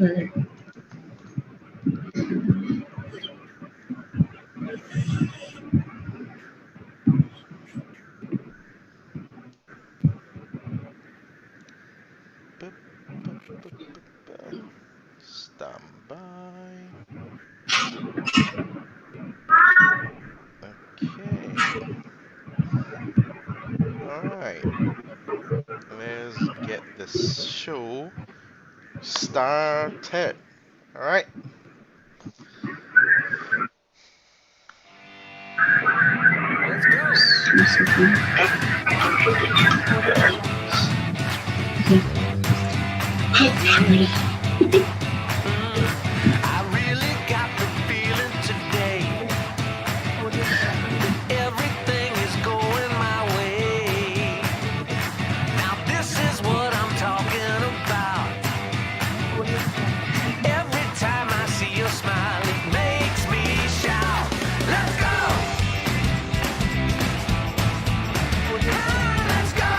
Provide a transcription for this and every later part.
Alright. Bup, bup, bup, bup, bup. Stand by. Okay. All right. Let's get this show started. All right. Let's go. I really got the feeling today. Everything is going my way. Now this is what I'm talking about. Every time I see your smile, it makes me shout. Let's go! Let's go!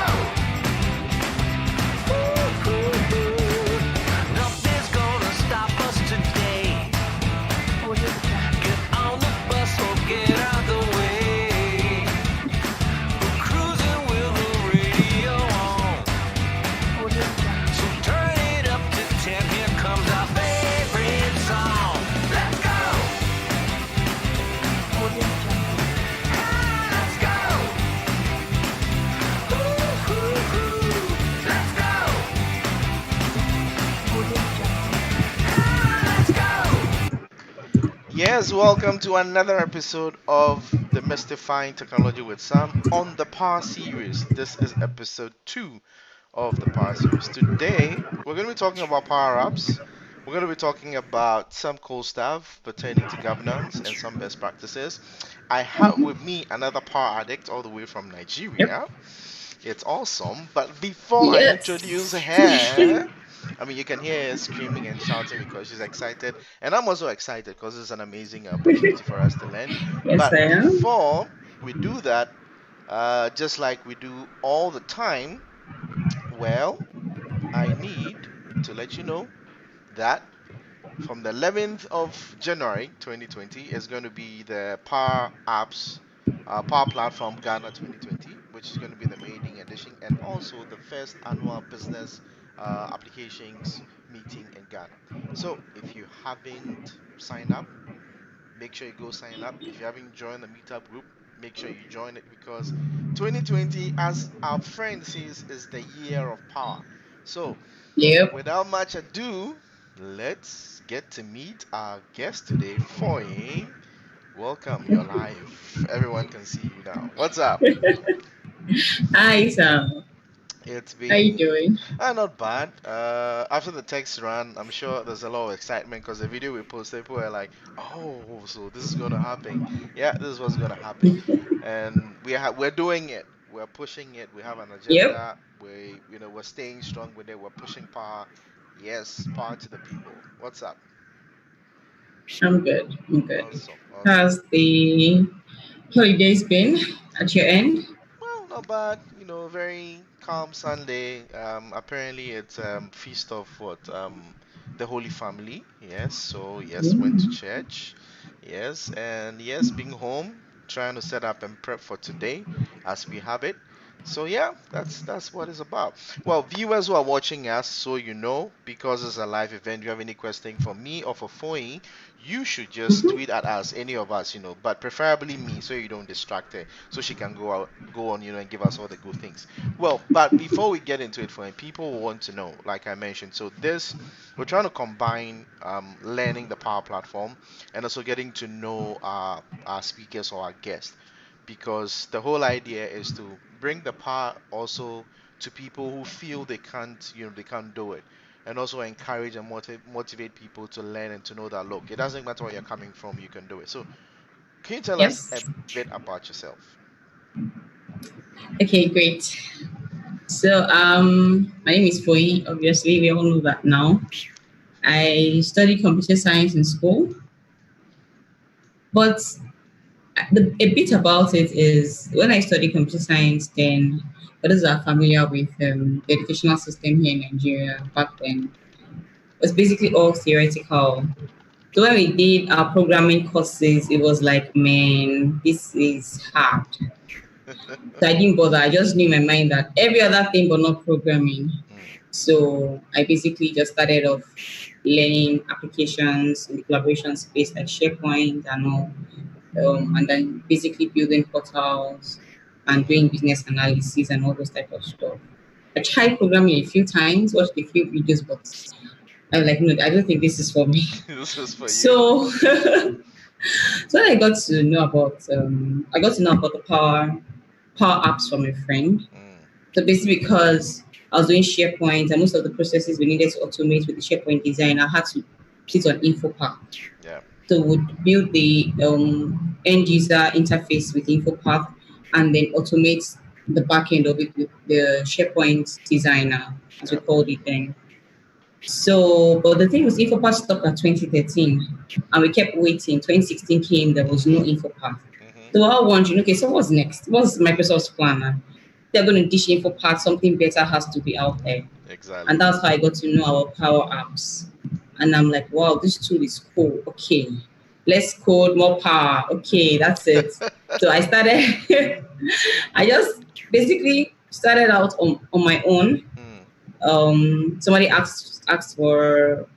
Nothing's gonna stop us today. Get on the bus or get out the way. We're cruising with the radio on. So turn it up to 10. Here comes our favorite song. Let's go! Let's go! Let's go! Let's go! Yes, welcome to another episode of the Mystifying Technology with Sam on the Power Series. This is episode 2 of the Power Series. Today, we're going to be talking about Power Apps. We're going to be talking about some cool stuff pertaining to governance and some best practices. I have with me another Power Addict all the way from Yep. Nigeria. It's awesome. But before I introduce Yes. her, I mean, you can hear her screaming and shouting because she's excited. And I'm also excited because it's an amazing opportunity for us to learn. Yes, I But am. before we do that, just like we do all the time, well, I need to let you know that from the 11th of January 2020 is going to be the Power Apps Power Platform Ghana 2020, which is going to be the maiden edition and also the first annual business applications meeting in Ghana. So if you haven't signed up, make sure you go sign up. If you haven't joined the meetup group, make sure you join it because 2020, as our friend says, is the year of power. So Yep. without much ado, let's get to meet our guest today, Foying. Welcome, you're live. Everyone can see you now. What's up? Hi, Sam. It's How you been doing? not bad. After the text run, I'm sure there's a lot of excitement because the video we posted, people were like, "Oh, so this is gonna happen." Yeah, this is what's gonna happen, and we're doing it. We're pushing it. We have an Yep. agenda. We're staying strong with it. We're pushing power. Yes, power to the people. What's up? I'm good. I'm good. Awesome, awesome. How's the holidays been at your end? Well, not bad. Very calm Sunday. Apparently it's feast of what? The Holy Family. Yes. So yes, went to Mm. church. Yes, and yes, being home, trying to set up and prep for today as we have it. So yeah, that's what it's about. Well, viewers who are watching us, so you know, because it's a live event, you have any question for me or for Foyi, you should just tweet at us, any of us, but preferably me, so you don't distract her so she can go on, and give us all the good things. Well, but before we get into it, for people who want to know, like I mentioned, so this we're trying to combine learning the Power Platform and also getting to know our speakers or our guests, because the whole idea is to bring the power also to people who feel they can't do it, and also encourage and motivate people to learn and to know that look, it doesn't matter where you're coming from, you can do it. So can you tell us a Yes. bit about yourself? Okay, great. So, my name is Foyi. Obviously, we all know that now. I studied computer science in school, but a bit about it is when I studied computer science, then for those that are familiar with the educational system here in Nigeria back then, was basically all theoretical. So when we did our programming courses, it was like, man, this is hard. So I didn't bother. I just knew in my mind that every other thing but not programming. Mm, So I basically just started off learning applications in the collaboration space like SharePoint and all, and then basically building portals and mhm. doing business analysis and all those type of stuff. I tried programming a few times, watched a few videos, but I was like, no, I don't think this is for me. This was for you. So, so I got to know about the power apps from a friend. Mm, So basically, because I was doing SharePoint and most of the processes we needed to automate with the SharePoint design, I had to put it on InfoPath. yeah. So would build the end user interface with InfoPath and then automate the back end of it with the SharePoint designer, as we Yeah. called it then. So, but the thing was, InfoPath stopped at 2013, and we kept waiting. 2016 came, there was no Mhm. InfoPath. Mhm. So we're all wondering, okay, so what's next? What's Microsoft's plan? And they're going to dish InfoPath, something better has to be out there. And Exactly. that's how I got to know our Power Apps. And I'm like, wow, this tool is cool. Okay, let's code more power. Okay, that's it. So I started, I just basically started out on my own. Mm, Somebody asked for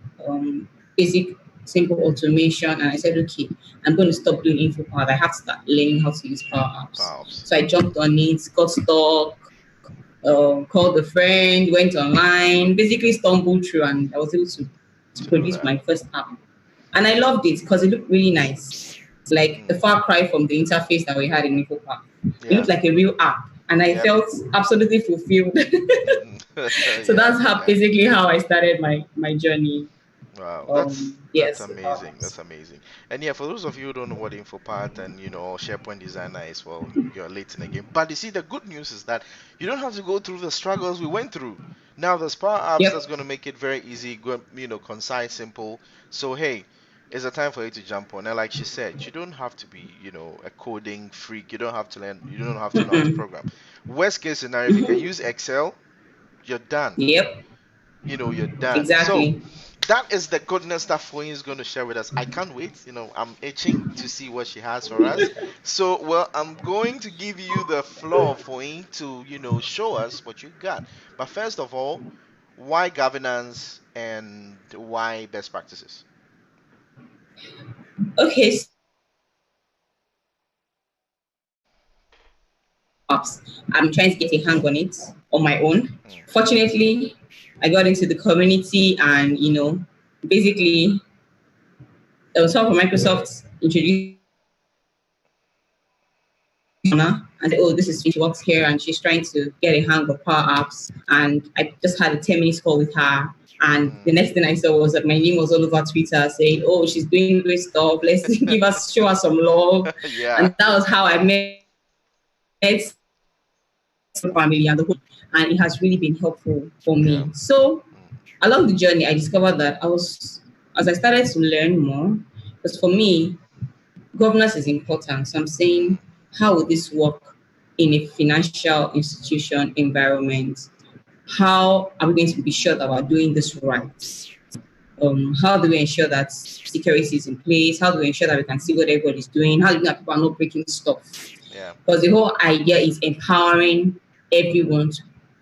basic simple automation, and I said, okay, I'm going to stop doing InfoPower. I have to start learning how to use Power Apps. Pops. So I jumped on it, got stuck, called a friend, went online, basically stumbled through, and I was able to To do produce that. my first app. And I loved it because it looked really nice. Like a Mm, far cry from the interface that we had in InfoPath. It yeah. looked like a real app, and I Yep. felt absolutely fulfilled. So Yeah. that's how Yeah. basically how I started my journey. Wow, that's Yes, with amazing. apps. That's amazing. And yeah, for those of you who don't know what InfoPart and SharePoint Designer is, well, you're late in the game. But you see, the good news is that you don't have to go through the struggles we went through. Now there's Power Apps that's Yep. going to make it very easy, concise, simple. So hey, it's a time for you to jump on. And like she said, you don't have to be, a coding freak. You don't have to learn. You don't have to know how to Mm-mm. program. Worst case scenario, if you can Mm-hmm. use Excel, you're done. Yep. You're done. So Exactly. that is the goodness that Foyin is going to share with us. I can't wait. I'm itching to see what she has for us. So, well, I'm going to give you the floor, Foyin, to, show us what you got. But first of all, why governance and why best practices? Okay. So apps. I'm trying to get a hang on it on my own. Mm, Fortunately, I got into the community, and basically, some from Microsoft introduced Anna and said, oh, this is she works here and she's trying to get a hang of Power Apps. And I just had a 10 minutes call with her. And the mm. next thing I saw was that my name was all over Twitter saying, oh, she's doing great stuff. Let's show her some love. Yeah. And that was how I met family and the whole, and it has really been helpful for Yeah. me. So Mm, along the journey, I discovered that as I started to learn more, because for me, governance is important. So I'm saying, mm, how would this work in a financial institution environment? How are we going to be sure that we're doing this right? How do we ensure that security is in place? How do we ensure that we can see what everybody's doing? How do we know that people are not breaking stuff? yeah. Because the whole idea is empowering everyone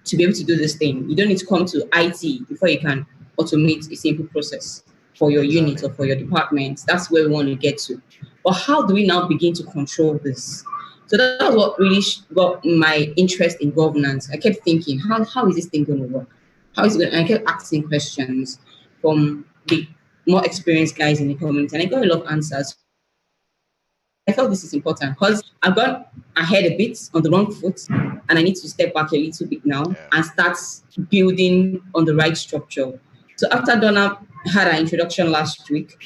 to be able to do this thing. You don't need to come to IT before you can automate a simple process for your unit Exactly. or for your department. That's where we want to get to. But how do we now begin to control this? So that was what really got my interest in governance. I kept thinking, how is this thing going to work? How is it going? And I kept Mm, asking questions from the more experienced guys in the community, and I got a lot of answers. So I felt this is important because I've gone ahead a bit on the wrong foot, and I need to step back a little bit now and yeah. start building on the right structure. So after Donna had our introduction last week,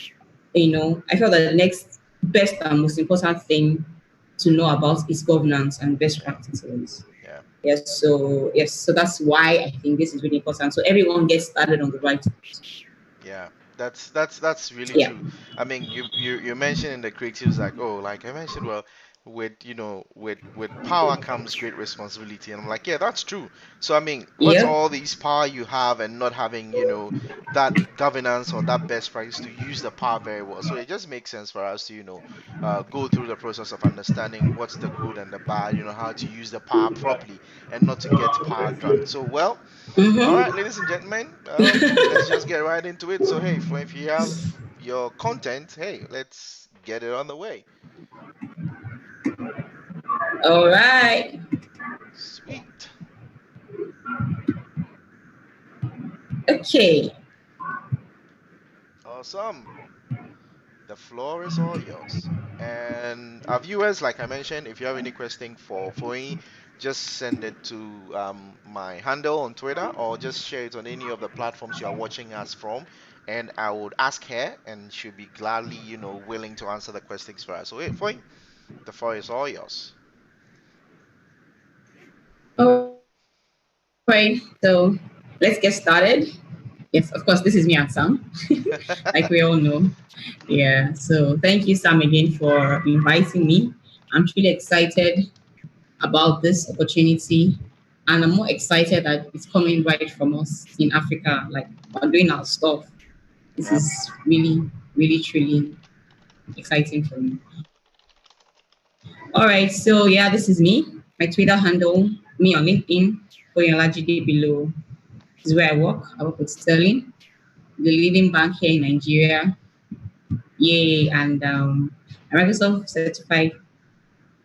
I felt that the next best and most important thing to know about is governance and best Yeah. practices. Yeah. So that's why I think this is really important. So everyone gets started on the right foot. Yeah, that's really Yeah. true. I mean, you mentioned in the creatives like, oh, like I mentioned, well, with with power comes great responsibility. And I'm like, yeah, that's true. So I mean, what's Yep. all these power you have and not having, that governance or that best practice to use the power very well? So it just makes sense for us to, go through the process of understanding what's the good and the bad, how to use the power properly and not to get power drunk. So, well, all right, Mm-hmm. ladies and gentlemen, let's just get right into it. So, hey, if you have your content, hey, let's get it on the way. All right. Sweet. Okay. Awesome. The floor is all yours. And our viewers, like I mentioned, if you have any question for me, just send it to my handle on Twitter or just share it on any of the platforms you are watching us from. And I would ask her, and she'll be gladly, willing to answer the questions for us. So, hey, Foy, the floor is all yours. All right. So let's get started. Yes, of course, this is me and Sam, like we all know. Yeah. So thank you, Sam, again for inviting me. I'm truly excited about this opportunity. And I'm more excited that it's coming right from us in Africa, like we're doing our stuff. This Yep. is really, really, truly exciting for me. All right, so yeah, this is me. My Twitter handle, me on LinkedIn, Oyinlajide below. This is where I work. I work with Sterling, the leading bank here in Nigeria. Yay, and a Microsoft certified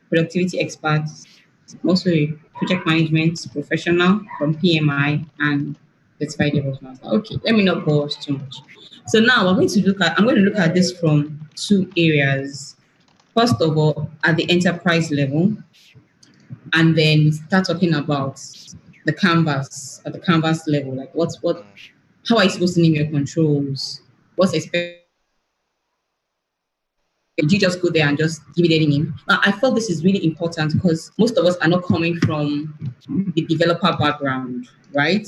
productivity expert. I'm also a project management professional from PMI and certified development. Okay, let me not bore us too much. So now I'm going to look at this from two areas. First of all, at the enterprise level, and then start talking about the canvas at the canvas level, like Mm, how are you supposed to name your controls? What's expected of you? Did you just go there and just give it any name? I felt this is really important because most of us are not coming from the developer background, right?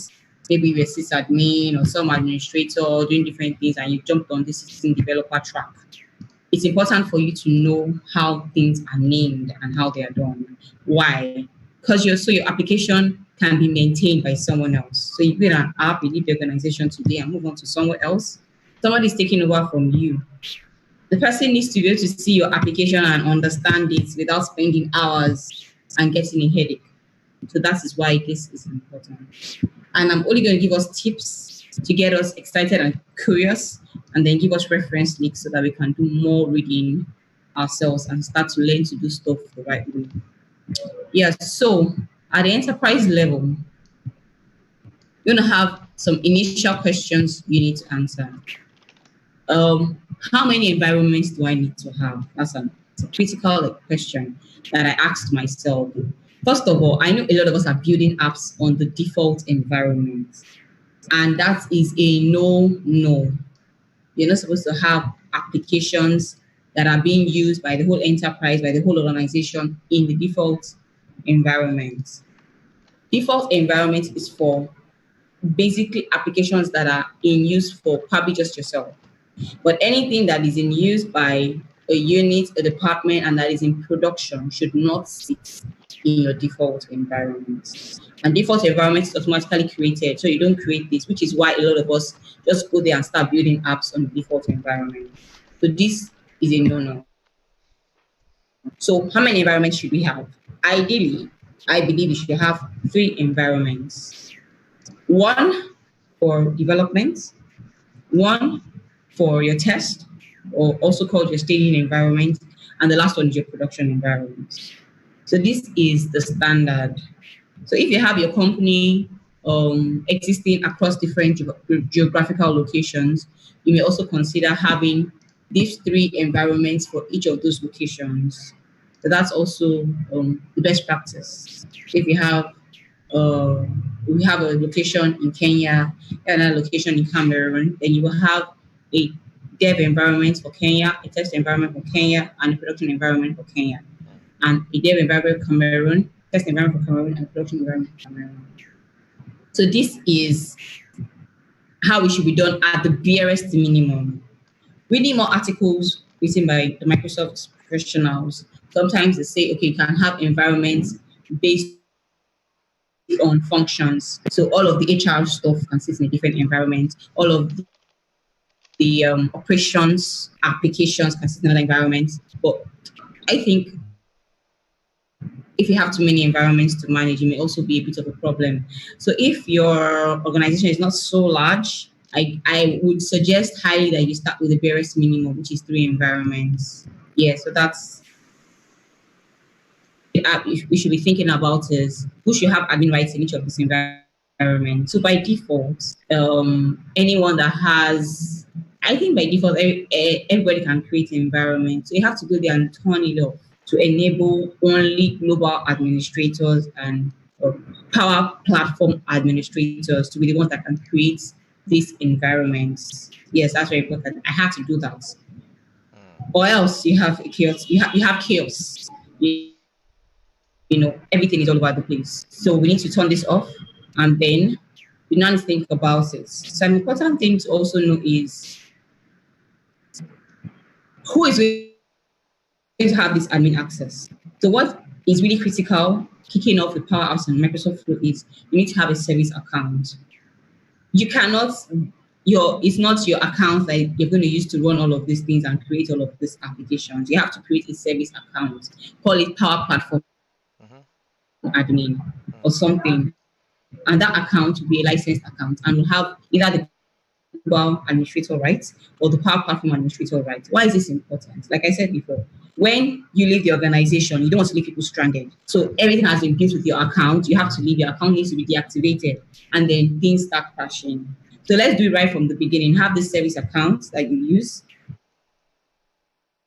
Maybe you're a sysadmin or some administrator doing different things and you jumped on this system developer track. It's important for you to know how things are named and how they are done. Why? Because your application can be maintained by someone else. So you build an app, you leave the organization today and move on to somewhere else. Somebody's taking over from you. The person needs to be able to see your application and understand it without spending hours and getting a headache. So that is why this is important. And I'm only going to give us tips to get us excited and curious, and then give us reference links so that we can do more reading ourselves and start to learn to do stuff the right way. Yeah, so at the enterprise level, you're going to have some initial questions you need to answer. How many environments do I need to have? It's a critical question that I asked myself. First of all, I know a lot of us are building apps on the default environment, and that is a no. You're not supposed to have applications that are being used by the whole enterprise, by the whole organization in the default environment. Default environment is for basically applications that are in use for probably just yourself. But anything that is in use by a unit, a department, and that is in production should not sit in your default environment. And default environment is automatically created, so you don't create this, which is why a lot of us just go there and start building apps on the default environment. So this is a no-no. So how many environments should we have? Ideally, I believe you should have 3 environments. One for development, one for your test, or also called your staging environment, and the last one is your production environment. So this is the standard. So if you have your company existing across different geographical locations, you may also consider having these 3 environments for each of those locations. So that's also the best practice. If you have uh, we have a location in Kenya and a location in Cameroon, then you will have a dev environment for Kenya, a test environment for Kenya, and a production environment for Kenya, mm, and a dev environment for Cameroon, test environment for Cameroon, and a production environment for Cameroon. So this is how it should be done at the barest minimum. Reading more articles written by the Microsoft professionals. Sometimes they say, okay, you can have environments based on functions. So all of the HR stuff can sit in a different environment. All of the operations applications can sit in another environment. But I think if you have too many environments to manage, it may also be a bit of a problem. So if your organization is not so large, I would suggest highly that you start with the barest minimum, which is 3 environments. Yeah, so that's one thing we should be thinking about is who should have admin rights in each of these environments. So by default, anyone that has, I think by default, everybody can create an environment. So you have to go there and turn it off to enable only global administrators and power platform administrators to be the ones that can create these environments. Yes, that's very important. I have to do that, or else you have chaos. You have chaos. Everything is all over the place. So we need to turn this off, and then we now need to think about it. So an important thing to also know is who is going to have this admin access. So what is really critical, kicking off with Power Apps and Microsoft Flow, is you need to have a service account. You cannot, it's not your account that you're going to use to run all of these things and create all of these applications. You have to create a service account. Call it Power Platform Mm-hmm. Admin or something. And that account will be a licensed account and will have either the global administrator rights or the Power Platform administrator rights. Why is this important? Like I said before, when you leave the organization, you don't want to leave people stranded. So everything has been built with your account. You have to leave. Your account needs to be deactivated, and then things start crashing. So let's do it right from the beginning. Have the service account that you use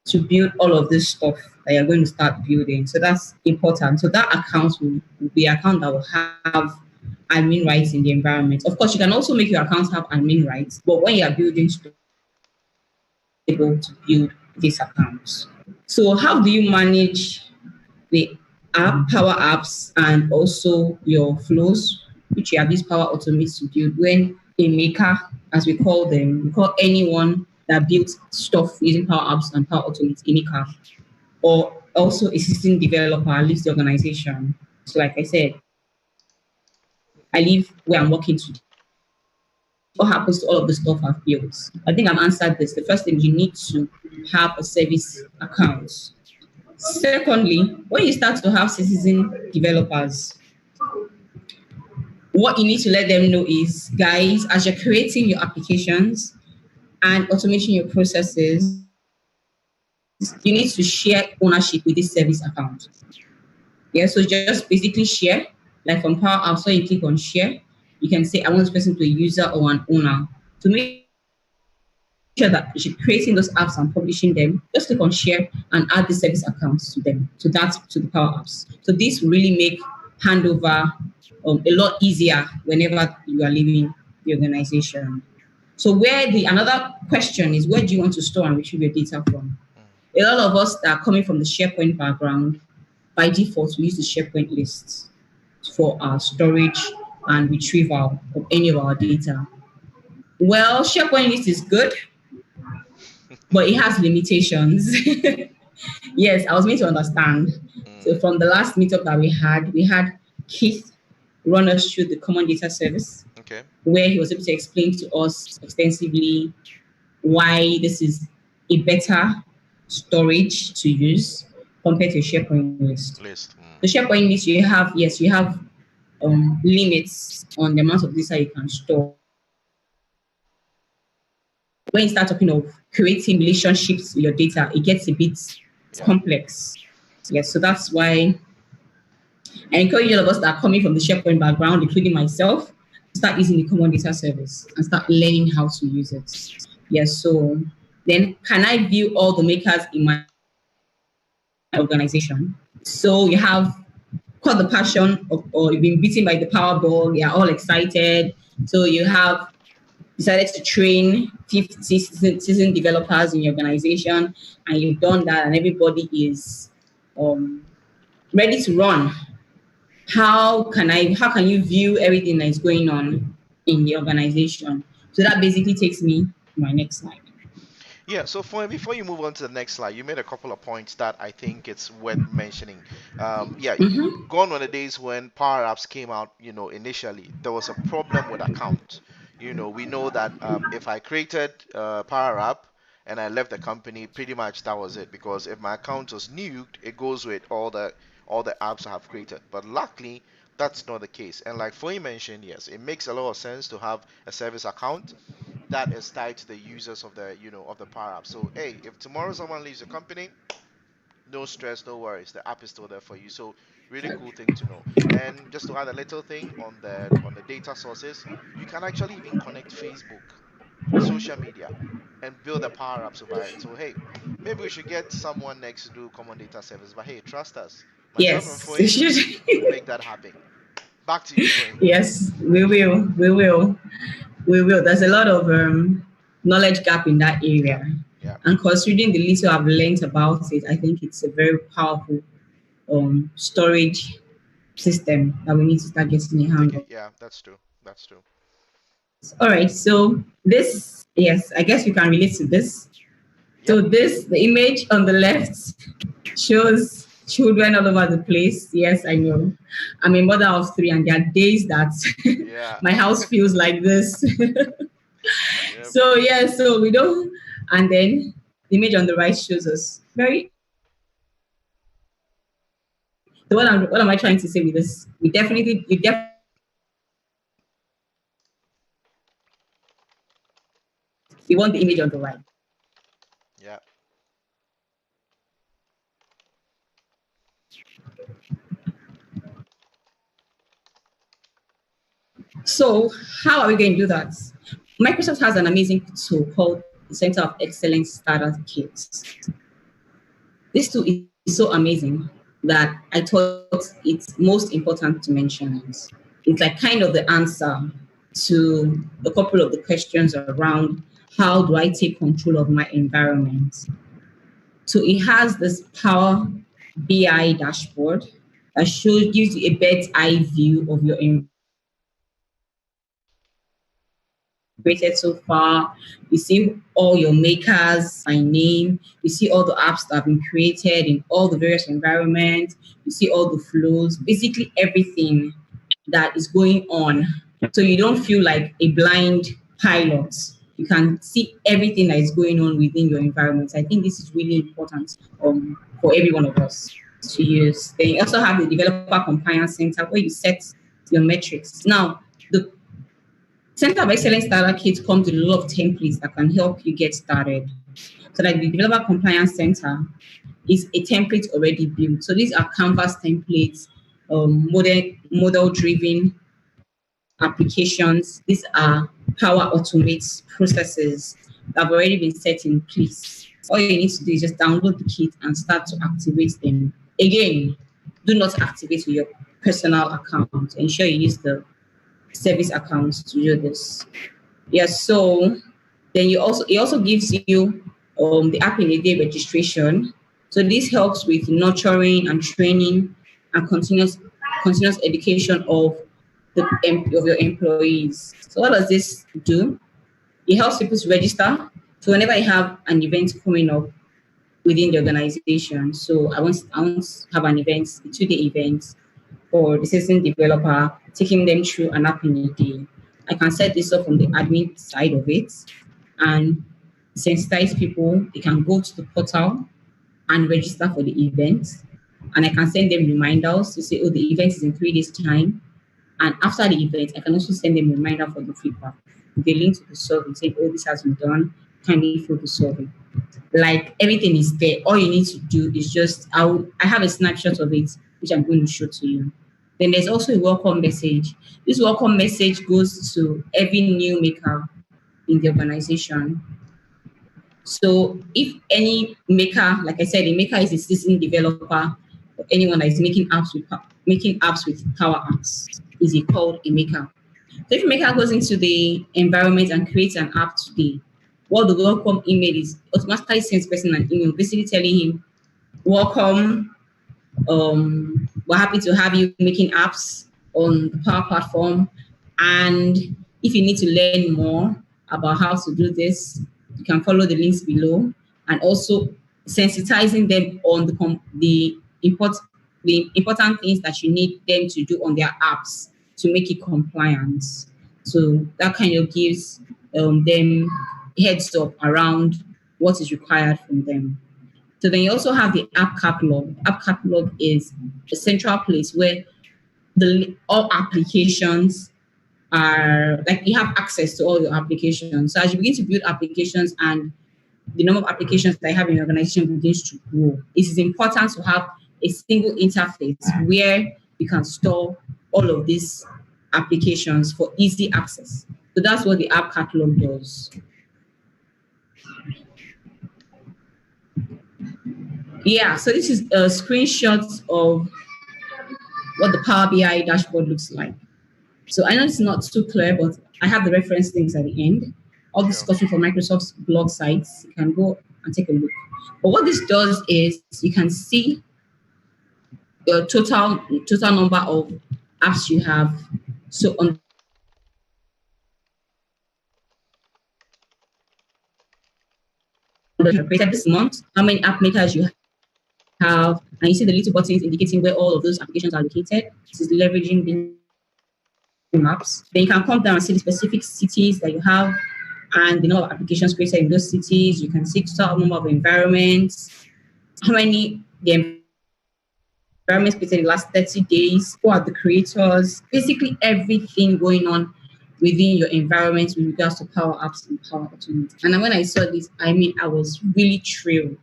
to build all of this stuff that you're going to start building. So that's important. So that account will be an account that will have admin rights in the environment. Of course, you can also make your accounts have admin rights, but when you are building stuff, you want to be able to build these accounts. So how do you manage the Power Apps and also your flows, which you have used Power Automate to build when a maker, as we call them, we call anyone that builds stuff using Power Apps and Power Automate a maker, or also a system developer leaves the organization. So like I said, I leave where I'm working today. What happens to all of the stuff I've built? I think I've answered this. The first thing, you need to have a service account. Secondly, when you start to have citizen developers, what you need to let them know is, guys, as you're creating your applications and automating your processes, you need to share ownership with this service account. Yeah, so just basically share, like from Power Apps, when you click on share, you can say, I want this person to be a user or an owner. To make sure that if you're creating those apps and publishing them, just click on share and add the service accounts to them, to the Power Apps. So this really make handover a lot easier whenever you are leaving the organization. So another question is, where do you want to store and retrieve your data from? A lot of us that are coming from the SharePoint background, by default, we use the SharePoint lists for our storage and retrieval of any of our data. Well, SharePoint list is good, but it has limitations. Yes, I was made to understand. So from the last meetup that we had Keith run us through the common data service, Okay. where he was able to explain to us extensively why this is a better storage to use compared to a SharePoint list. The SharePoint list, you have limits on the amount of data you can store. When you start talking of creating relationships with your data, it gets a bit complex. Yes, so that's why I encourage all of us that are coming from the SharePoint background, including myself, to start using the common data service and start learning how to use it. Yes, so then can I view all the makers in my organization? So you have caught the passion or you've been beaten by the Powerball, you're all excited. So you have decided to train 50 citizen developers in your organization, and you've done that, and everybody is ready to run. How can you view everything that is going on in the organization? So that basically takes me to my next slide. Yeah, so for before you move on to the next slide, you made a couple of points that I think it's worth mentioning. Yeah, Mm-hmm. gone were the days when Power Apps came out, initially. There was a problem with accounts. We know that if I created Power App and I left the company, pretty much that was it. Because if my account was nuked, it goes with all the apps I have created. But luckily, that's not the case. And like Foy mentioned, yes, it makes a lot of sense to have a service account that is tied to the users of the Power App. So hey, if tomorrow someone leaves the company, no stress, no worries. The app is still there for you. So really cool thing to know. And just to add a little thing on the data sources, you can actually even connect Facebook, social media, and build a Power Apps over it. So hey, maybe we should get someone next to do common data service. But hey, trust us. Myself and Yes, you Foy should. will make that happen. Back to you, Foy. Yes, we will. We will. We will. There's a lot of knowledge gap in that Yeah, area. yeah. And considering the little I've learned about it, I think it's a very powerful storage system that we need to start getting a hang Take it. of. Yeah, that's true. That's true. All right. So this, yes, I guess you can relate to this. Yep. So this, the image on the left shows children all over the place. Yes, I know. I'm a mother of three, and there are days that Yeah. my house feels like this. Yep. So yeah, so we don't, and then the image on the right shows us very. So what am I trying to say with this? You definitely we want the image on the right. Yeah. So how are we going to do that? Microsoft has an amazing tool called the Center of Excellence Starter Kit. This tool is so amazing that I thought it's most important to mention it. It's like kind of the answer to a couple of the questions around how do I take control of my environment. So it has this Power BI dashboard that gives you a bird's eye view of your created so far. You see all your makers by name. You see all the apps that have been created in all the various environments. You see all the flows, basically everything that is going on. So you don't feel like a blind pilot. You can see everything that is going on within your environment. I think this is really important for every one of us to use. Then you also have the Developer Compliance Center where you set your metrics. Now, the Center of Excellence Starter Kit comes with a lot of templates that can help you get started. So like the Developer Compliance Center is a template already built. So these are Canvas templates, model-driven applications. These are Power Automate processes that have already been set in place. All you need to do is just download the kit and start to activate them. Again, do not activate with your personal account. Ensure you use the service accounts to do this. Yes, so then it also gives you the app in a day registration. So this helps with nurturing and training and continuous education of your employees. So what does this do? It helps people to register. So whenever you have an event coming up within the organization, so I want to have an event, a 2-day event for the citizen developer, taking them through an app in a day. I can set this up from the admin side of it and sensitize people. They can go to the portal and register for the event. And I can send them reminders to say, oh, the event is in 3 days' time. And after the event, I can also send them a reminder for the feedback. They link to the survey saying, oh, this has been done. Kindly fill the survey. Like everything is there. All you need to do is just, I have a snapshot of it, which I'm going to show to you. Then there's also a welcome message. This welcome message goes to every new maker in the organization. So if any maker, like I said, a maker is a citizen developer, or anyone that is making apps with Power Apps, is he called a maker. So if a maker goes into the environment and creates an app today, what the welcome email is automatically sends person an email, basically telling him, welcome, we're happy to have you making apps on the Power Platform. And if you need to learn more about how to do this, You can follow the links below, and also sensitizing them on the important things that you need them to do on their apps to make it compliant. So that kind of gives them heads up around what is required from them. So then you also have the app catalog. App catalog is a central place where all applications are like you have access to all your applications. So as you begin to build applications and the number of applications that you have in your organization begins to grow, it is important to have a single interface where you can store all of these applications for easy access. So that's what the app catalog does. Yeah, so this is a screenshot of what the Power BI dashboard looks like. So I know it's not too clear, but I have the reference links at the end. All this is copy from Microsoft's blog sites. You can go and take a look. But what this does is you can see the total number of apps you have. So on the created this month, how many app makers you have, and you see the little buttons indicating where all of those applications are located. This is leveraging the maps. Then you can come down and see the specific cities that you have and the number of applications created in those cities. You can see total number of environments, how many the environments created in the last 30 days, who are the creators, basically everything going on within your environment with regards to Power Apps and Power Automate. And when I saw this, I was really thrilled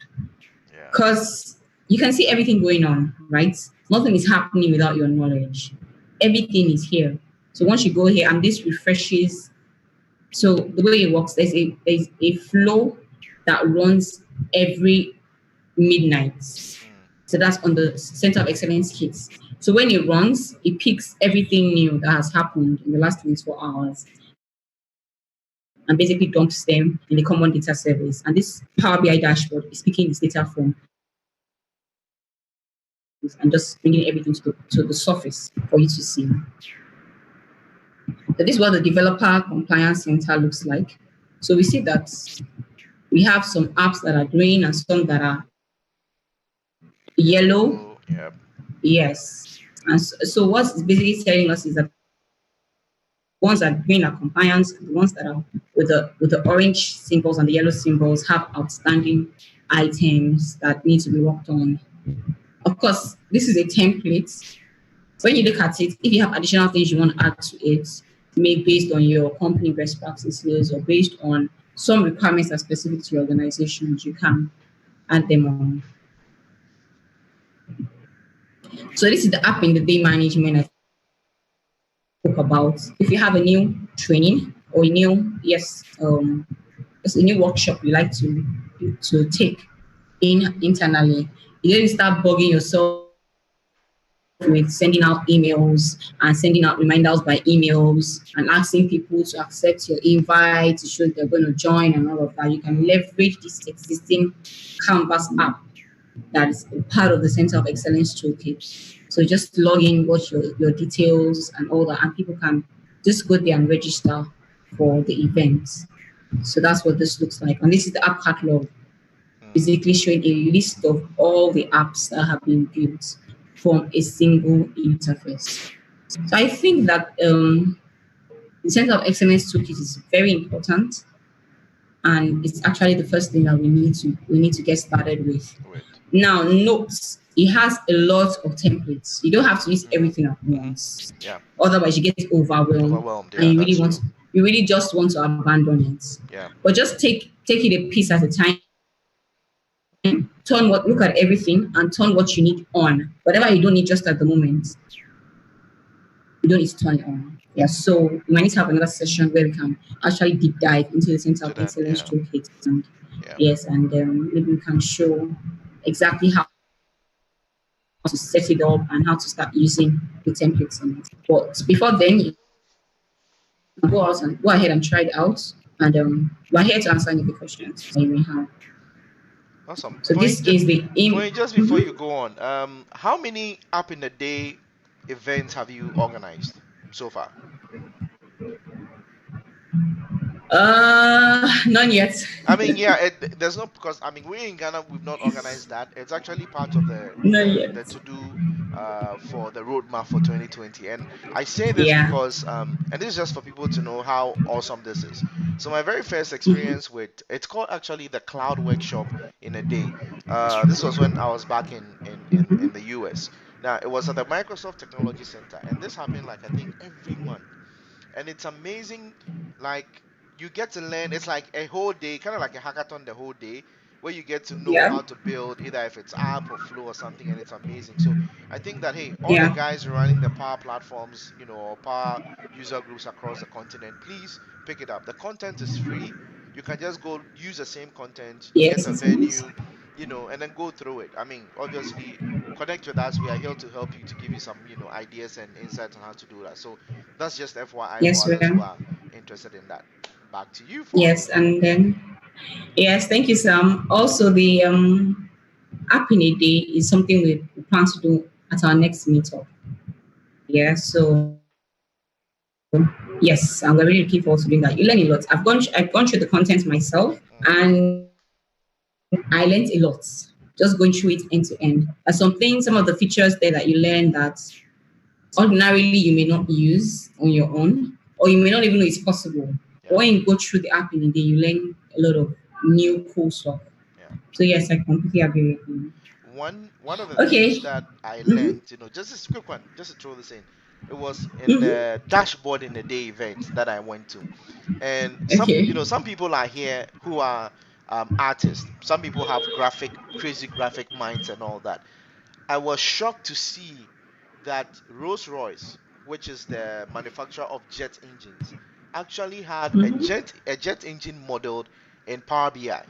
because you can see everything going on, right? Nothing is happening without your knowledge. Everything is here. So once you go here and this refreshes, so the way it works, there's a flow that runs every midnight. So that's on the Center of Excellence kits. So when it runs, it picks everything new that has happened in the last 24 hours and basically dumps them in the common data service. And this Power BI dashboard is picking this data from and just bringing everything to the surface for you to see. So this is what the Developer Compliance Center looks like. So we see that we have some apps that are green and some that are yellow. Yep. Yes. And so what's basically telling us is that the ones that are green are compliant, and the ones that are with the orange symbols and the yellow symbols have outstanding items that need to be worked on. Of course, this is a template. When you look at it, if you have additional things you want to add to it, maybe based on your company best practices or based on some requirements that are specific to your organizations, you can add them on. So this is the app in the day management I spoke about. If you have a new training or a new, just a new workshop you like to take internally, you don't start bugging yourself with sending out emails and sending out reminders by emails and asking people to accept your invite to show they're going to join and all of that. You can leverage this existing Canvas app that is part of the Center of Excellence Toolkit. So just log in, watch your details and all that, and people can just go there and register for the event. So that's what this looks like. And this is the app catalog, basically showing a list of all the apps that have been built from a single interface. So I think that the Center of Excellence Toolkit is very important, and it's actually the first thing that we need to get started with. Now, notes. It has a lot of templates. You don't have to use everything at once. Yeah. Otherwise, you get overwhelmed, and you really just want to abandon it. Yeah. But just take it a piece at a time. Look at everything and turn what you need on. Whatever you don't need just at the moment, you don't need to turn it on. Yeah, so we might need to have another session where we can actually deep dive into the Center of Excellence Toolkit. And yes, and maybe we can show exactly how to set it up and how to start using the templates in it. But before then, you can go ahead and try it out. And we're here to answer any questions that you may have. Awesome. So this is the just before you go on, how many App in a Day events have you organized so far? Not yet. I mean, yeah, there's no, because I mean, we in Ghana, we've not organized that. It's actually part of the Not the yet. the to do for the roadmap for 2020. And I say this Yeah. because and this is just for people to know how awesome this is. So my very first Mhm. experience with, it's called actually the Cloud Workshop in a Day. This was when I was back in the US. Now it was at the Microsoft Technology Center, and this happened like I think every month, and it's amazing. Like, you get to learn, it's like a whole day, kind of like a hackathon the whole day, where you get to know Yeah. how to build, either if it's app or flow or something, and it's amazing. So I think that, hey, all the Yeah. guys running the power platforms, or power user groups across the continent, please pick it up. The content is free. You can just go use the same content, get Yes, a it is. venue, and then go through it. I mean, obviously, connect with us. We are here to help you, to give you some, ideas and insights on how to do that. So that's just FYI for Yes, we others are. who are interested in that. Back to you, Foy. Yes, and then yes, thank you, Sam. Also, the app in a day is something we plan to do at our next meetup. Yeah, so yes, and we're really looking forward to doing that. You learn a lot. I've gone through the content myself, and I learned a lot just going through it end to end. There's some things, some of the features there that you learn that ordinarily you may not use on your own, or you may not even know it's possible. But when Yeah, you go through the app in a day, you learn a lot of new cool stuff. yeah. So yes, I completely agree with you. One of the things Okay. that I Mm-hmm. learned, just this quick one, just to throw this in, it was in Mm-hmm. the dashboard in the day event that I went to. And Okay. some people are here who are artists. Some people have crazy graphic minds and all that. I was shocked to see that Rolls-Royce, which is the manufacturer of jet engines, actually had a Mm-hmm. jet engine modeled in Power BI.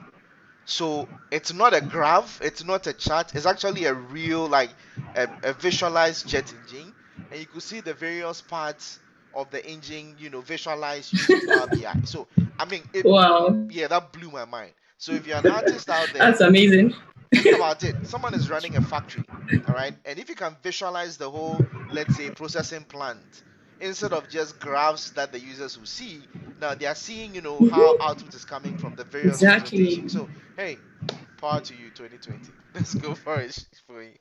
So it's not a graph, it's not a chart, it's actually a real, like, a visualized jet engine, and you could see the various parts of the engine, visualized using Power BI. So I mean, Wow. yeah, that blew my mind. So if you're an artist out there, That's amazing. think about it. Someone is running a factory, all right? And if you can visualize the whole, let's say, processing plant, instead of just graphs that the users will see, now they are seeing, how Mm-hmm. output is coming from the various Exactly. presentations. So, hey, power to you, 2020. Let's go for it. For you.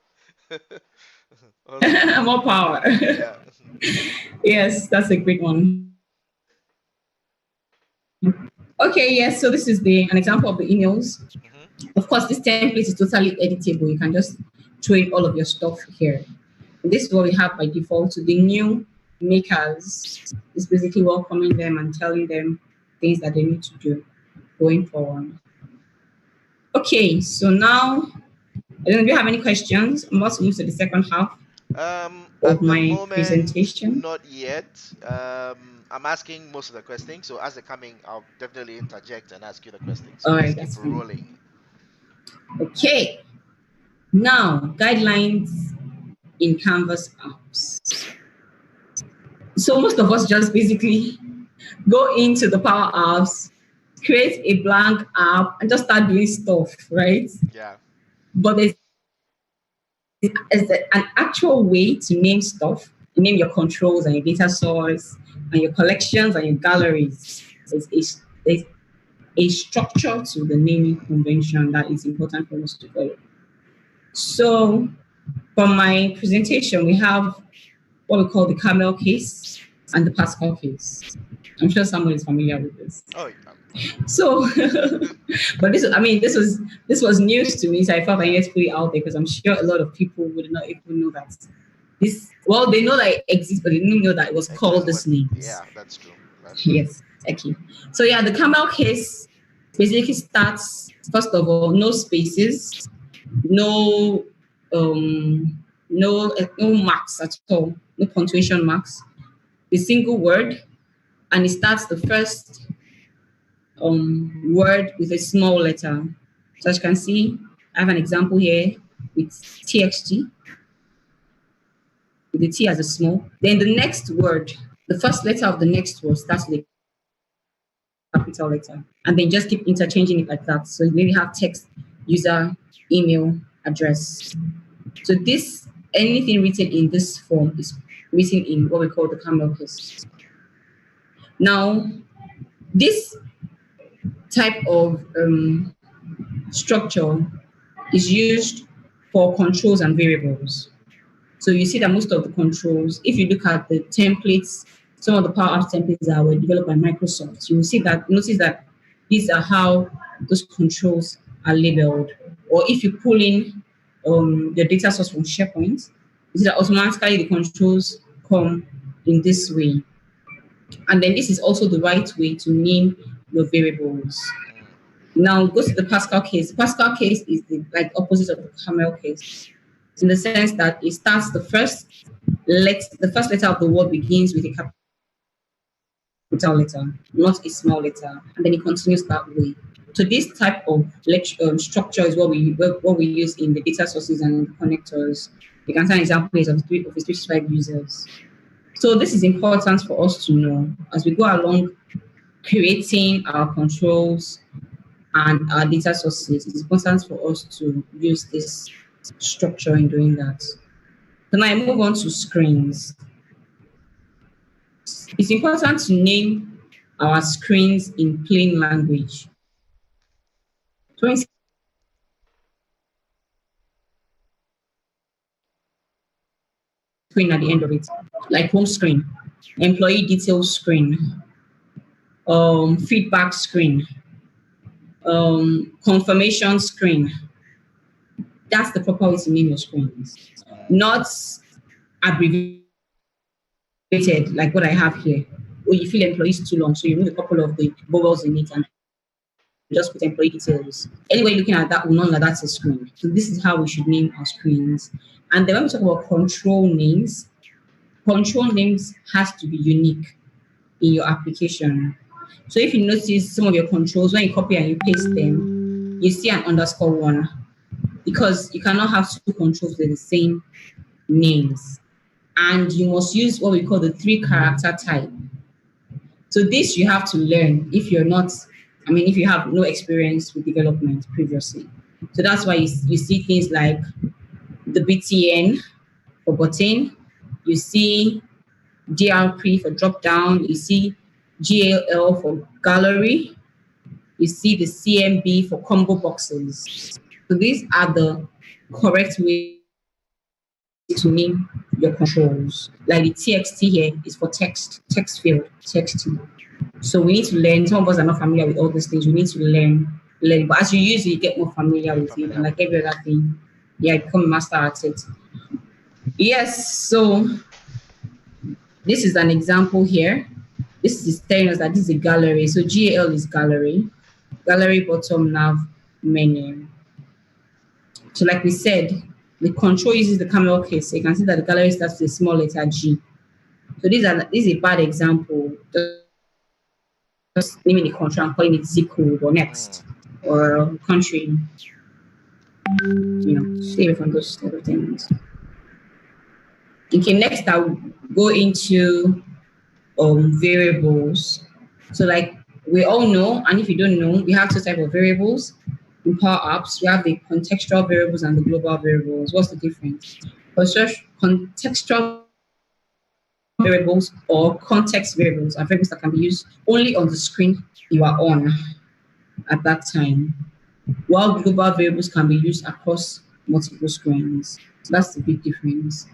Awesome. More power. Yeah. Yes, that's a great one. Okay, yes. So this is an example of the emails. Of course, this Hmm. template is totally editable. You can just throw in all of your stuff here. And this is what we have by default. So the new makers is basically welcoming them and telling them things that they need to do going forward. Okay, so now I don't know if you have any questions. I'm about to move to the second half of At the my moment, presentation. not yet. I'm asking most of the questions, so as they're coming, I'll definitely interject and ask you the questions. So All let's right, keep that's fine. rolling. Okay, now guidelines in Canvas apps. So most of us just basically go into the Power Apps, create a blank app, and just start doing stuff, right? Yeah. But there's an actual way to name stuff, name your controls and your data source and your collections and your galleries. There's a structure to the naming Mm, convention that is important for us to follow. So for my presentation, we have what we call the camel case and the Pascal case. I'm sure someone is familiar with this. oh, So, but this, I mean, this was news to me, so I felt I yeah. needed to put it out there because I'm sure a lot of people would not even know that this. Well, they know that it exists, but they didn't know that it was called What? this names. Yeah, that's true. That's true. Yes, okay. So yeah, the camel case basically starts first of all, no spaces, no no marks at all, no punctuation marks, a single word, and it starts the first word with a small letter. So as you can see, I have an example here with TXT, with the T as a small. Then the next word, the first letter of the next word starts with a capital letter. And then just keep interchanging it like that. So you maybe have text, user, email, address. So this, anything written in this form is written in what we call the camel case. Now, this type of structure is used for controls and variables. So you see that most of the controls, if you look at the templates, some of the Power Apps templates that were developed by Microsoft, you will see that notice that these are how those controls are labeled. Or if you pull in your data source from SharePoint, you see that automatically the controls come in this way. And then this is also the right way to name your variables. Now go to the Pascal case. The Pascal case is the like opposite of the Camel case, in the sense that it starts the first letter of the word begins with a capital letter, not a small letter, and then it continues that way. So this type of structure is what we use in the data sources and connectors. You can see an example is of Office 365 users. So this is important for us to know as we go along creating our controls and our data sources. It's important for us to use this structure in doing that. Then I move on to screens. It's important to name our screens in plain language. So when screen at the end of it, like home screen, employee details screen, feedback screen, confirmation screen. That's the proper way to name your screens, not abbreviated like what I have here. Or you feel employees too long, so you remove a couple of the vowels in it and just put employee details. Anyway, looking at that, we know that that's a screen. So this is how we should name our screens. And then when we talk about control names has to be unique in your application. So if you notice some of your controls, when you copy and you paste them, you see an _1 because you cannot have two controls with the same names. And you must use what we call the 3-character type. So this you have to learn if you have no experience with development previously. So that's why you see things like the BTN for button, you see DRP for drop down, you see GAL for gallery, you see the CMB for combo boxes. So these are the correct ways to name your controls. Like the TXT here is for text field, TXT. So we need to learn. Some of us are not familiar with all these things. We need to learn. But as you use it, you get more familiar with it. And like every other thing, you become a master at it. Yes, so this is an example here. This is telling us that this is a gallery. So GAL is gallery bottom nav menu. So like we said, the control uses the camel case. So you can see that the gallery starts with a small letter G. So this is a bad example. Just naming the control and calling it Z code or next or country. Stay away from those type of things. Okay, next I'll go into variables. So like we all know, and if you don't know, we have two types of variables. In Power Apps, we have the contextual variables and the global variables. What's the difference? Contextual variables or context variables are variables that can be used only on the screen you are on at that time, while global variables can be used across multiple screens. So that's the big difference.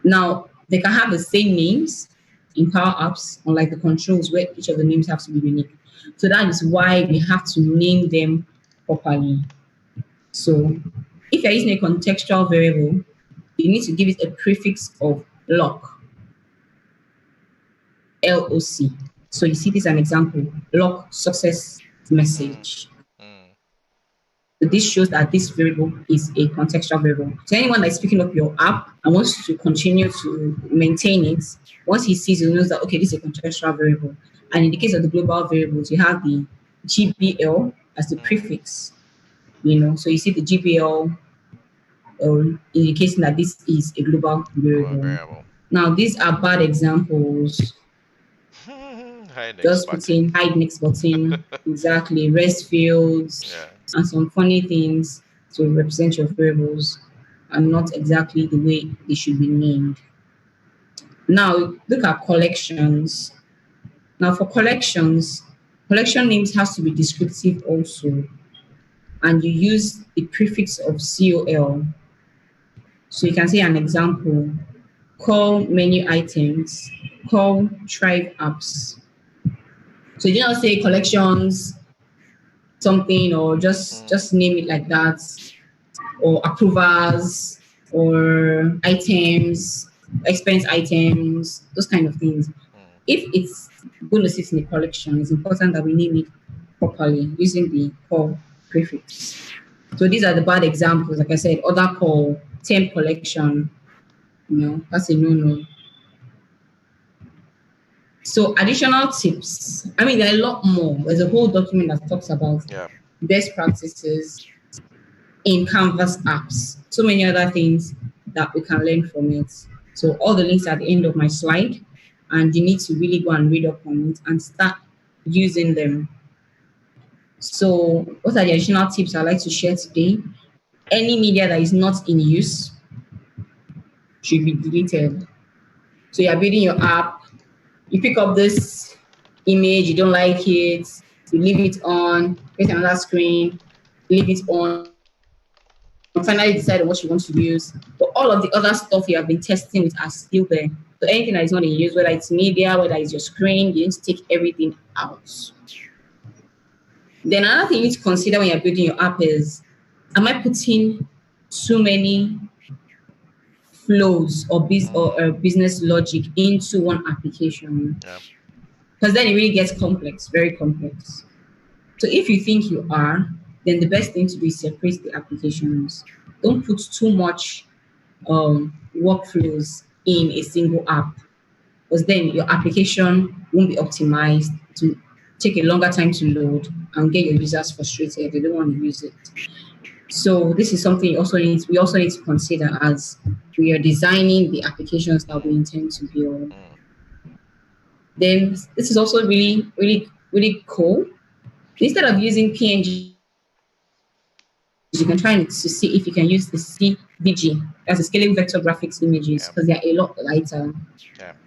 Now, they can have the same names in Power Apps, unlike the controls where each of the names have to be unique. So that is why we have to name them properly. So if you're using a contextual variable, you need to give it a prefix of lock, LOC. So you see this as an example, lock success message. So this shows that this variable is a contextual variable. So anyone that's picking up your app and wants to continue to maintain it, once he sees it, he knows that, okay, this is a contextual variable. And in the case of the global variables, you have the GBL as the prefix, So you see the GBL indicating that this is a global variable. Now, these are bad examples. Just putting hide next button, exactly, rest fields, and some funny things to represent your variables and not exactly the way they should be named. Now, look at collections. Now, for collections, Collection names has to be descriptive also, and you use the prefix of col. So you can say an example: call menu items, call tribe apps. So you do not say collections something, or Mm, just name it like that, or approvers, or items, expense items, those kind of things. mm, If it's going to sit in a collection, it's important that we name it properly using the call prefix. So these are the bad examples. Like I said, other call, temp collection, that's a no-no. So additional tips. I mean, there are a lot more. There's a whole document that talks about yeah. best practices in Canvas apps. So many other things that we can learn from it. So all the links at the end of my slide, and you need to really go and read up on it and start using them. So what are the additional tips I'd like to share today? Any media that is not in use should be deleted. So you're building your app, you pick up this image, you don't like it, you leave it on, create another screen, leave it on, finally decide on what you want to use. But all of the other stuff you have been testing with are still there. So anything that is not in use, whether it's media, whether it's your screen, you need to take everything out. Then another thing you need to consider when you're building your app is, am I putting too many flows or Mm, business logic into one application? yeah. Because then it really gets complex, very complex. So if you think you are, then the best thing to do is separate the applications. Don't put too much workflows in a single app, because then your application won't be optimized to take a longer time to load and get your users frustrated. They don't want to use it. So this is something we also need to consider as we are designing the applications that we Mm, intend to build. mm, Then this is also really, really, really cool. Instead of using PNGs, you can try to see if you can use the SVG, that's the scalable vector graphics images, because they are a lot lighter.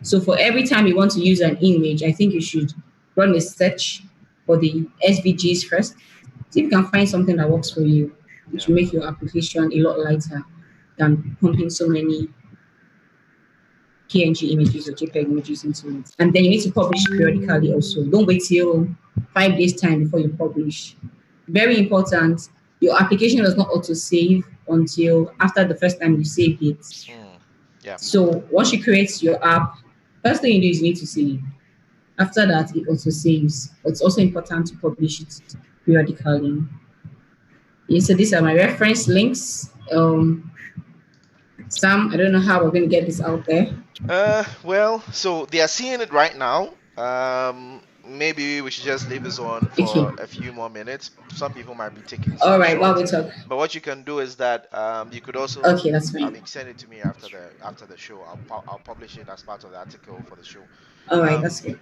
So for every yeah. time you want to use an image, I think you should run a search for the SVGs first. See if you can find something that works for you, which will make Yeah. your application a lot lighter than pumping so many PNG images or JPEG Yeah. images into it. And then you need to publish periodically also. Don't wait till 5 days time before you publish. Very important. Your application does not auto save until after the first time you saved it. Mm, yeah. So once you create your app, first thing you do is you need to save. After that, it auto saves. But it's also important to publish it periodically. Yeah, so these are my reference links. Sam, I don't know how we're going to get this out there. Well, so they are seeing it right now. Maybe we should just leave this on Okay. for a few more minutes. Some people might be taking All right, while screenshots, we talk. but what you can do is that you could also, Okay, that's I fine. mean, send it to me after the show. I'll publish it as part of the article for the show. All right, Um, that's good.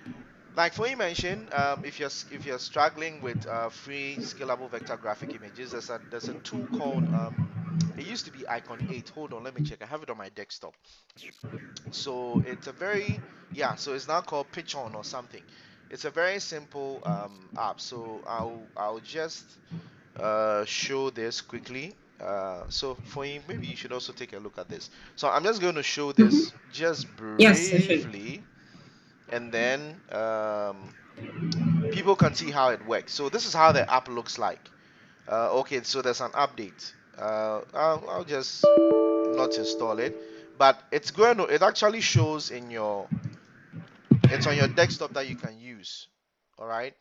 like for you mentioned, if you're struggling with free scalable vector graphic images, there's a tool called it used to be Icon 8. Hold on, let me check. I have it on my desktop. So it's a very, yeah, so it's now called Pitch On or something. It's a very simple app. So I'll just show this quickly. So for you, maybe you should also take a look at this. So I'm just going to show this just Yes, I should. briefly, and then people can see how it works. So this is how the app looks like. Okay, so there's an update. I'll just not install it, but it actually shows it's on your desktop that you can use. All right.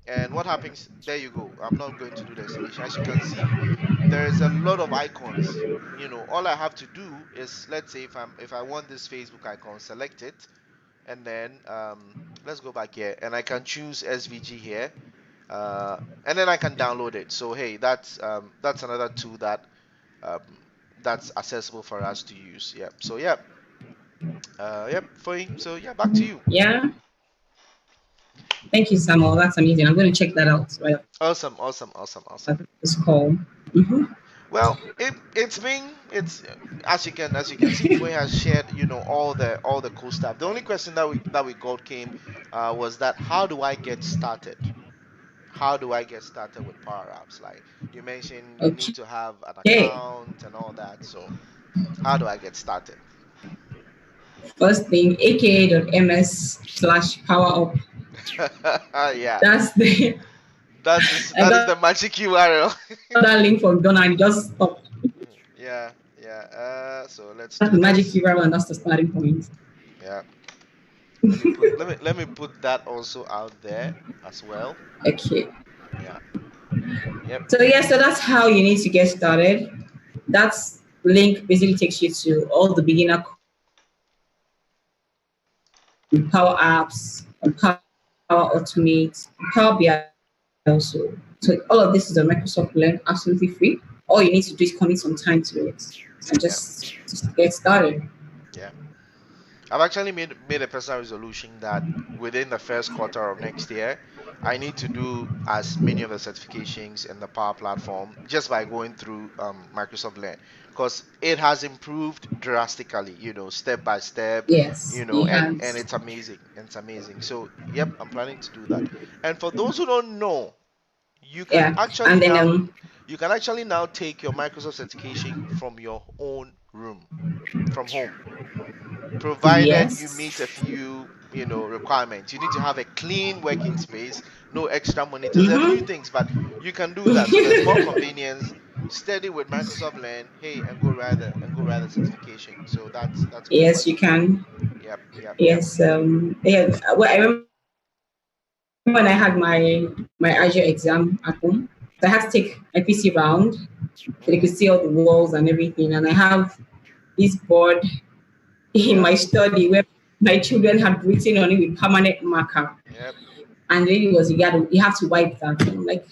And what happens? There you go. I'm not going to do the installation. As you can see, there is a lot of icons. All I have to do is, let's say if I want this Facebook icon, select it, and then let's go back here, and I can choose SVG here, and then I can download it. So hey, that's another tool um, that's accessible for us to use. Yep. So yep. So yeah, back to you. Yeah. Thank you, Samuel. That's amazing. I'm going to check that out right Awesome, awesome, awesome, awesome. after this call. Mm-hmm. Well, it's as you can see, Foy has shared all the cool stuff. The only question that we got came was that how do I get started? how do I get started with Power Apps? Like you mentioned, you need to have an Okay. account and all that. So how do I get started? First thing, aka.ms/powerup. Yeah, That's the I that is got the magic URL. that link from Donna and it just stopped. Yeah, yeah. So let's That's the do magic this. URL and that's the starting point. Yeah. Let me put that also out there as well. Okay. Yeah. Yep. So that's how you need to get started. That's link basically takes you to all the beginner courses on Power Apps, on Power Automate, Power BI also. So all of this is on Microsoft Learn, absolutely free. All you need to do is commit some time to it and Yeah. just get started. Yeah. I've actually made a personal resolution that within the first quarter of next year, I need to do as many of the certifications in the Power Platform just by going through Microsoft Learn, because it has improved drastically, step by step, Yes, it and has. it's amazing. It's amazing. So, yep, I'm planning to do that. And for those who don't know, you can Yeah. actually And then now you can actually now take your Microsoft certification from your own room, from home, provided you meet a yes. few requirements. You need to have a clean working space, no extra monitors, a few Mm-hmm. things, but you can do that. So there's more convenience. Study with Microsoft Learn, hey, and go write the certification. So that's pretty Yes, much you it. can. Yep, yep, yep. Yes. Yeah. Well, I remember when I had my Azure exam at home. So I had to take my PC round so they could see all the Mm-hmm. walls and everything. And I have this board in my Yep, study where my children had written on it with permanent marker. yep, And the lady was, you have to wipe that. I'm like,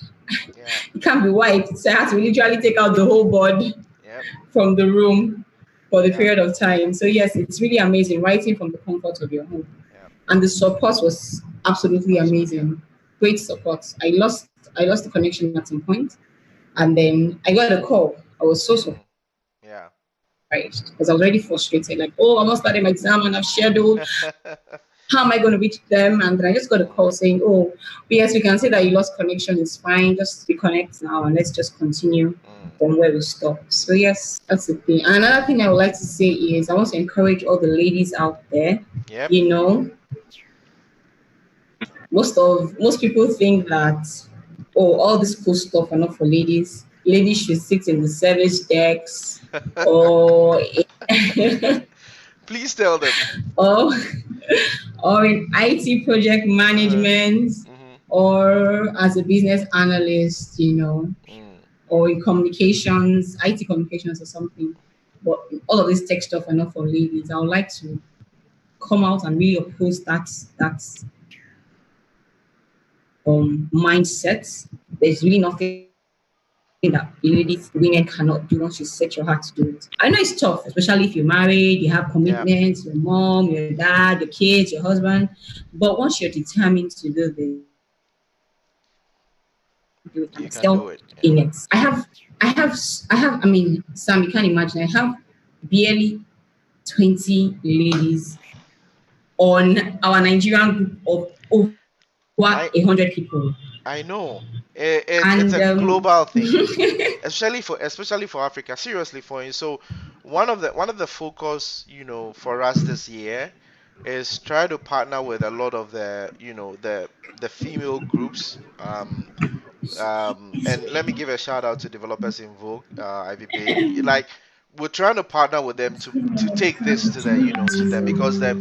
yeah, it can't be wiped. So I had to literally take out the whole board yep, from the room for the yep, period of time. So yes, it's really amazing writing from the comfort of your home. yep. And the support was absolutely Absolutely, yeah. amazing. Great support. I lost the connection at some point, and then I got a call. I was so Mm, surprised because I was yeah. already frustrated. Like, oh, I'm not starting my exam and I've scheduled. How am I going to reach them? And then I just got a call saying, Mm, oh, yes, we can say that you lost connection. It's fine. Just reconnect now and let's just continue mm, from where we stopped. So yes, that's the thing. And another thing I would like to say is I want to encourage all the ladies out there. yep. You know, most people think that, oh, all this cool stuff are not for ladies. Ladies should sit in the service decks or Please tell them. or or in IT project Uh-huh. management Mm-hmm. or as a business analyst, Mm, or in communications, IT communications or something. But all of this tech stuff are not for ladies. I would like to come out and really oppose that mindset. There's really nothing that ladies, women cannot do once you set your heart to do it. I know it's tough, especially if you're married, you have yeah, commitments, your mom, your dad, your kids, your husband. But once you're determined to do this, you can do it. And I'm still you in can do it. it. I Yeah. have. I mean, Sam, you can't imagine. I have barely 20 ladies on our Nigerian group of over I 100 people. I know. It's And a global thing, especially for Africa. Seriously, for you. So one of the focus, for us this year is try to partner with a lot of the female groups. And let me give a shout out to Developers in Vogue, Ivy Bailey. Like we're trying to partner with them to take this to them, because the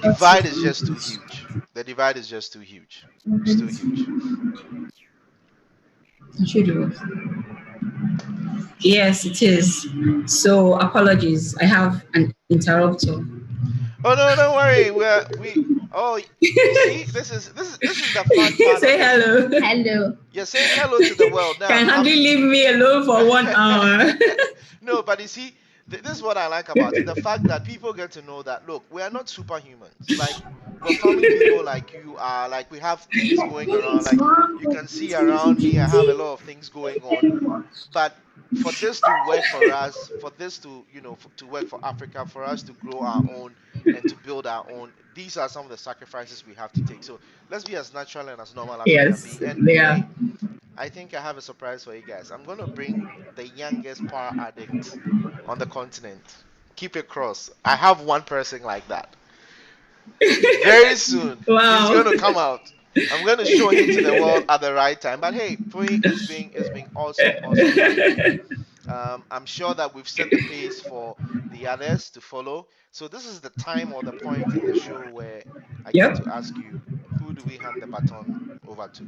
divide is just too huge. The divide is just too huge. It's too huge. Yes, it is. So apologies. I have an interrupter. Oh no, don't worry. We oh you see, this is the fun part Say of it. hello. Hello. You're saying hello to the world now. Can hardly leave me alone for 1 hour. No, but you see, this is what I like about it. The fact that people get to know that, look, we are not superhumans. Like, we're family people like you are. Like, we have things going around. Like, you can see around me, I have a lot of things going on. But for this to work for us, for this to, to work for Africa, for us to grow our own, and to build our own. These are some of the sacrifices we have to take. So let's be as natural and as normal as we can Yes, be. And they are. hey, I think I have a surprise for you guys. I'm going to bring the youngest power addict on the continent. Keep it crossed. I have one person like that. Very soon, he's Wow. going to come out. I'm going to show him to the world at the right time. But hey, Pui, it's been awesome, awesome having you. I'm sure that we've set the pace for the others to follow. So this is the time or the point in the show where I get Yep. to ask you, who do we hand the baton over to?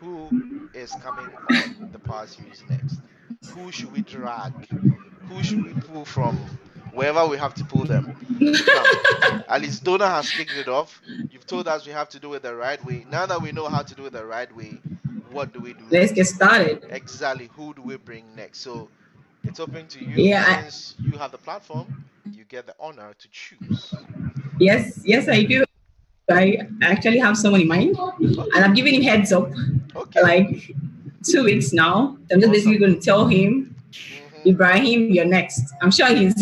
Who is coming on the Power Series next? Who should we drag? Who should we pull from wherever we have to pull them to come? At least Donna has kicked it off. You've told us we have to do it the right way. Now that we know how to do it the right way, what do we do Let's get next? started. Exactly. Who do we bring next? So it's open to you. Yeah. Since you have the platform, you get the honor to choose. Yes, yes, I do. I actually have someone in mind, and Okay. I'm giving him heads up, Okay. like 2 weeks now. I'm just basically Awesome. going to tell him, Hmm. Ibrahim, you're next. I'm sure he's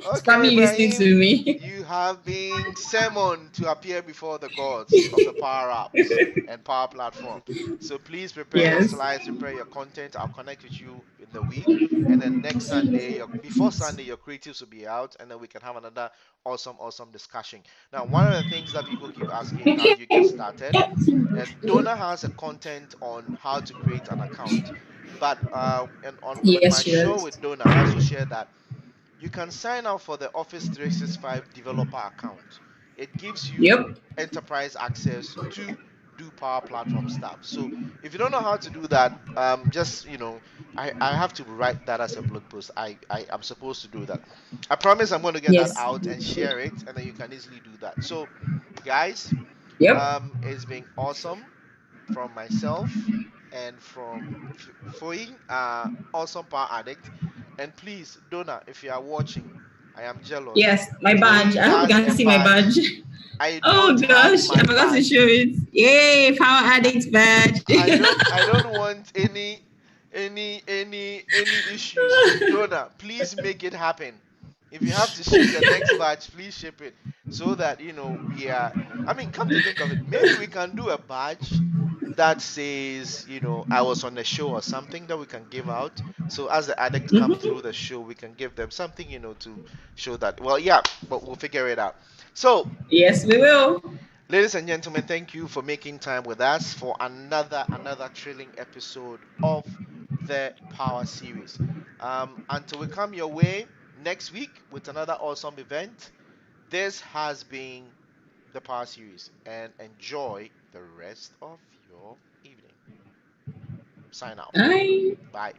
Okay, probably listening Ibrahim, to me. you have been summoned to appear before the gods of the Power Apps and Power Platform. So please prepare your Yes. slides, prepare your content. I'll connect with you in the week. And then next Sunday, before Sunday, your creatives will be out, and then we can have another awesome, awesome discussion. Now, one of the things that people keep asking, how do you get started? And Donna has a content on how to create an account. But and on with my Yes, she show does. with Donna, I also share that you can sign up for the Office 365 developer account. It gives you Yep. enterprise access to do Power Platform stuff. So if you don't know how to do that, just I have to write that as a blog post. I am supposed to do that. I promise I'm going to get that Yes. out and share it, and then you can easily do that. So, guys, Yep. it's been awesome from myself and from Foyin, awesome power addict. And please, Donna, if you are watching, I am jealous. Yes, my badge. Foyin I hope you has can a see my badge. badge. I Oh don't have gosh, I my forgot to show badge. it. Yay, Power Addict badge. I don't want any issues. Donna, please make it happen. If you have to ship the next batch, please ship it so that we are. I mean, come to think of it, maybe we can do a badge that says, I was on the show or something that we can give out. So as the addict come through the show, we can give them something, to show that. Well, yeah, but we'll figure it out. So, Yes, we will. ladies and gentlemen, thank you for making time with us for another thrilling episode of the Power Series. Until we come your way next week with another awesome event, this has been the Power Series, and enjoy the rest of your evening. Sign out. Bye. Bye.